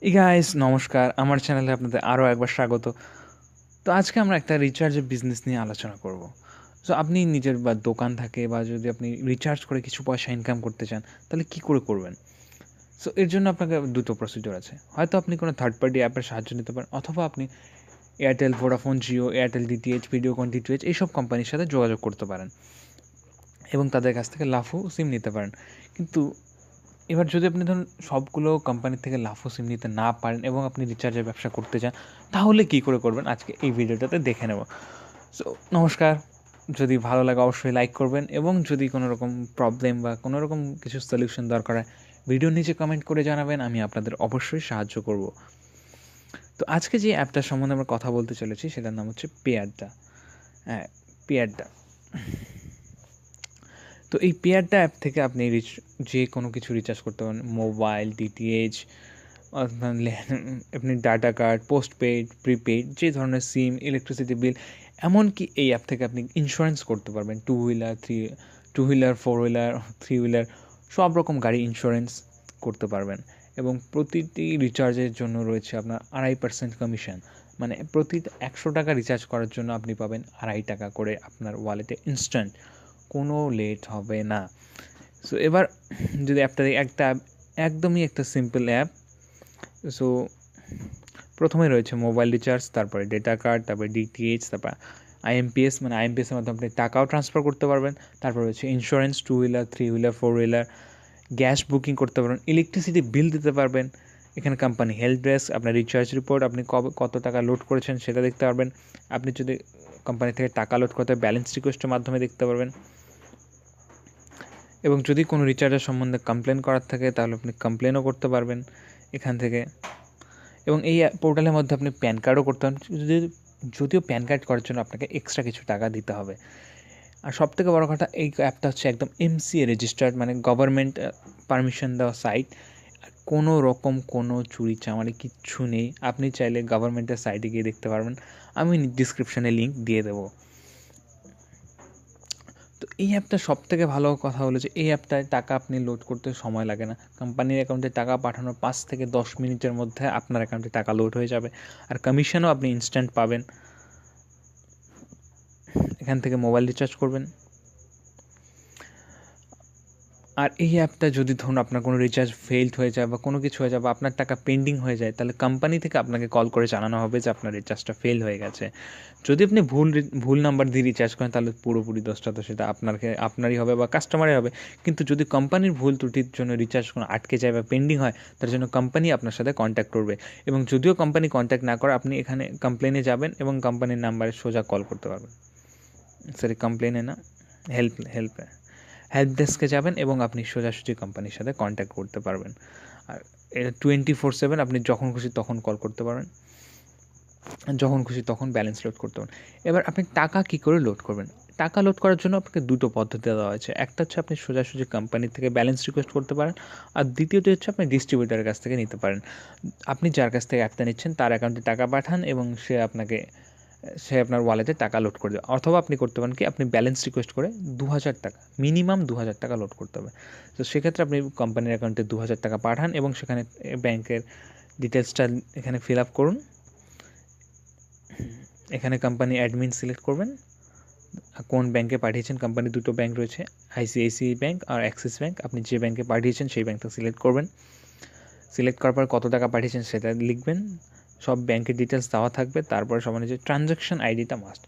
Guys নমস্কার, আমার চ্যানেলে আপনাদের আরও একবার স্বাগত। তো আজকে আমরা একটা রিচার্জের বিজনেস নিয়ে আলোচনা করব। সো আপনি নিজের বা দোকান থাকে বা যদি আপনি রিচার্জ করে কিছু পয়সা ইনকাম করতে চান, তাহলে কী করে করবেন? সো এর জন্য আপনাকে দুটো প্রসিডিওর আছে। হয়তো আপনি কোনো থার্ড পার্টি অ্যাপের সাহায্য নিতে পারেন, অথবা আপনি Airtel, Vodafone, Jio, Airtel DTH, Videocon DTH এইসব কোম্পানির সাথে যোগাযোগ করতে পারেন এবং তাদের কাছ থেকে লাফু সিম নিতে পারেন। কিন্তু এবার যদি আপনি ধরুন সবগুলো কোম্পানি থেকে লাফো সিম নিতে না পারেন এবং আপনি রিচার্জের ব্যবসা করতে চান, তাহলে কী করে করবেন আজকে এই ভিডিওটাতে দেখে নেব। সো নমস্কার, যদি ভালো লাগে অবশ্যই লাইক করবেন এবং যদি কোনো রকম প্রবলেম বা কোনো রকম কিছু সলিউশন দরকার হয় ভিডিওর নিচে কমেন্ট করে জানাবেন, আমি আপনাদের অবশ্যই সাহায্য করব। তো আজকে যে অ্যাপটার সম্বন্ধে আমরা কথা বলতে চলেছি সেটার নাম হচ্ছে পেয়ারডা। হ্যাঁ, পেয়ারডা। তো এই পেয়ারডা অ্যাপ থেকে আপনি যে কোনো কিছু রিচার্জ করতে পারেন, মোবাইল, ডিটিএইচ, আপনি ডাটা কার্ড, পোস্টপেইড, প্রিপেইড, যে ধরনের সিম, ইলেকট্রিসিটি বিল, এমনকি এই অ্যাপ থেকে আপনি ইন্স্যুরেন্স করতে পারবেন। Two wheeler, four wheeler, three wheeler, সব রকম গাড়ি ইন্স্যুরেন্স করতে পারবেন। এবং প্রতিটি রিচার্জের জন্য রয়েছে আপনার 2.5% কমিশন। মানে প্রতি 100 টাকা রিচার্জ করার জন্য আপনি পাবেন 2.5 টাকা করে আপনার ওয়ালেটে ইনস্ট্যান্ট, কোনো লেট হবে না। সো এবার যদি অ্যাপটা একদমই একটা সিম্পল অ্যাপ। সো প্রথমে রয়েছে মোবাইল রিচার্জ, তারপরে ডেটা কার্ড, তারপরে ডিটিএইচ, তারপর আইএমপিএস, মানে আইএমপিএসের মাধ্যমে আপনি টাকাও ট্রান্সফার করতে পারবেন। তারপর রয়েছে insurance, two wheeler, three wheeler, four wheeler, gas booking করতে পারবেন, ইলেকট্রিসিটি বিল দিতে পারবেন। এখানে কোম্পানি হেল্প ডেস্ক, আপনার রিচার্জ রিপোর্ট, আপনি কত টাকা লোড করেছেন সেটা দেখতে পারবেন। আপনি যদি কোম্পানি থেকে টাকা লোড করতে ব্যালেন্স রিকোয়েস্টের মাধ্যমে দেখতে পারবেন। এবং যদি কোনো রিচার্জের সম্বন্ধে কমপ্লেন করার থাকে তাহলে আপনি কমপ্লেনও করতে পারবেন এখান থেকে। এবং এই পোর্টালের মধ্যে আপনি প্যান কার্ডও করতে পারেন, যদিও প্যান কার্ড করার জন্য আপনাকে এক্সট্রা কিছু টাকা দিতে হবে। আর সবথেকে বড় কথা, এই অ্যাপটা হচ্ছে একদম এমসিএ রেজিস্টার্ড, মানে গভর্নমেন্ট পারমিশন দেওয়া সাইট। কোনো রকম কোনো চুরি চামারি কিচ্ছু নেই। আপনি চাইলে গভর্নমেন্টের সাইটে গিয়ে দেখতে পারবেন, আমি ডিসক্রিপশানে লিঙ্ক দিয়ে দেবো। তো এই অ্যাপটা সবথেকে ভালো কথা হলো যে এই অ্যাপটায় টাকা আপনি লোড করতে সময় লাগে না। কোম্পানির অ্যাকাউন্টে টাকা পাঠানোর 5 থেকে 10 মিনিটের মধ্যে আপনার অ্যাকাউন্টে টাকা লোড হয়ে যাবে। আর কমিশনও আপনি ইনস্ট্যান্ট পাবেন। এখান থেকে মোবাইল রিচার্জ করবেন। আর এই অ্যাপটা যদি ধরুন আপনার কোনো রিচার্জ ফেইলড হয়ে যায় বা কোনো কিছু হয়ে যায় বা আপনার টাকা পেন্ডিং হয়ে যায়, তাহলে কোম্পানি থেকে আপনাকে কল করে জানানো হবে যে আপনার রিচার্জটা ফেল হয়ে গেছে। যদি আপনি ভুল নাম্বার দিয়ে রিচার্জ করেন তাহলে পুরোপুরি দোষটা তো সেটা আপনারই হবে বা কাস্টমারের হবে। কিন্তু যদি কোম্পানির ভুল ত্রুটির জন্য রিচার্জ কোনো আটকে যায় বা পেন্ডিং হয়, তার জন্য কোম্পানি আপনার সাথে কন্ট্যাক্ট করবে। এবং যদিও কোম্পানি কন্ট্যাক্ট না করে, আপনি এখানে কমপ্লেনে যাবেন এবং কোম্পানির নাম্বারে সোজা কল করতে পারবেন। সরি, কমপ্লেনে না, হেল্প ডেস্কে যাবেন এবং আপনি সোজাসুজি কোম্পানির সাথে কন্ট্যাক্ট করতে পারবেন। আর এটা 24/7, আপনি যখন খুশি তখন কল করতে পারবেন, যখন খুশি তখন ব্যালেন্স লোড করতে পারবেন। এবার আপনি টাকা কী করে লোড করবেন? টাকা লোড করার জন্য আপনাকে দুটো পদ্ধতি দেওয়া হয়েছে। একটা হচ্ছে আপনি সোজাসুজি কোম্পানি থেকে ব্যালেন্স রিকোয়েস্ট করতে পারেন, আর দ্বিতীয়টি হচ্ছে আপনি ডিস্ট্রিবিউটরের কাছ থেকে নিতে পারেন। আপনি যার কাছ থেকে অ্যাপটা নিচ্ছেন তার অ্যাকাউন্টে টাকা পাঠান এবং সে আপনার ওয়ালেটে টাকা লোড করে দেবে। অথবা আপনি করতে পারেন কি, আপনি ব্যালেন্স রিকোয়েস্ট করে 2,000 টাকা, মিনিমাম 2,000 টাকা লোড করতে হবে। তো সেক্ষেত্রে আপনি কোম্পানির অ্যাকাউন্টে 2,000 টাকা পাঠান এবং সেখানে ব্যাংকের ডিটেলসটা এখানে ফিল আপ করুন। এখানে কোম্পানি অ্যাডমিন সিলেক্ট করবেন, কোন ব্যাংকে পাঠিয়েছেন। কোম্পানি দুটো ব্যাংক রয়েছে, আইসিআইসিআই ব্যাংক আর অ্যাক্সিস ব্যাংক। আপনি যে ব্যাংকে পাঠিয়েছেন সেই ব্যাংকটা সিলেক্ট করবেন। সিলেক্ট করার পর কত টাকা পাঠিয়েছেন সেটা লিখবেন, সব ব্যাংকের ডিটেলস দেওয়া থাকবে। তারপরে সমানে যে ট্রানজ্যাকশন আইডিটা মাস্ট,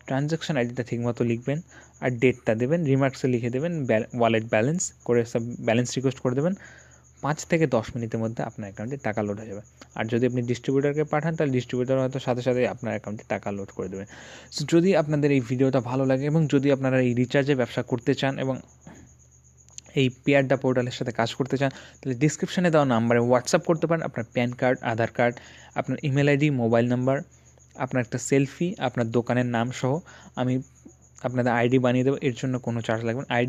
ট্রানজ্যাকশন আইডিটা ঠিকমতো লিখবেন আর ডেটটা দেবেন, রিমার্কসে লিখে দেবেন ওয়ালেট ব্যালেন্স করে, সব ব্যালেন্স রিকোয়েস্ট করে দেবেন। 5 থেকে 10 মিনিটের মধ্যে আপনার অ্যাকাউন্টে টাকা লোড হয়ে যাবে। আর যদি আপনি ডিস্ট্রিবিউটরকে পাঠান তাহলে ডিস্ট্রিবিউটর হয়তো সাথে সাথে আপনার অ্যাকাউন্টে টাকা লোড করে দেবে। সো যদি আপনাদের এই ভিডিওটা ভালো লাগে এবং যদি আপনারা এই রিচার্জের ব্যবসা করতে চান এবং এই পেয়ারডা পোর্টালের সাথে কাজ করতে চান, তাহলে ডিসক্রিপশানে দেওয়া নাম্বারে হোয়াটসঅ্যাপ করতে পারেন আপনার প্যান কার্ড, আধার কার্ড, আপনার ইমেল আইডি, মোবাইল নাম্বার, আপনার একটা সেলফি, আপনার দোকানের নাম সহ। আমি আপনাদের আইডি বানিয়ে দেবো, এর জন্য কোনো চার্জ লাগবে না। আইডি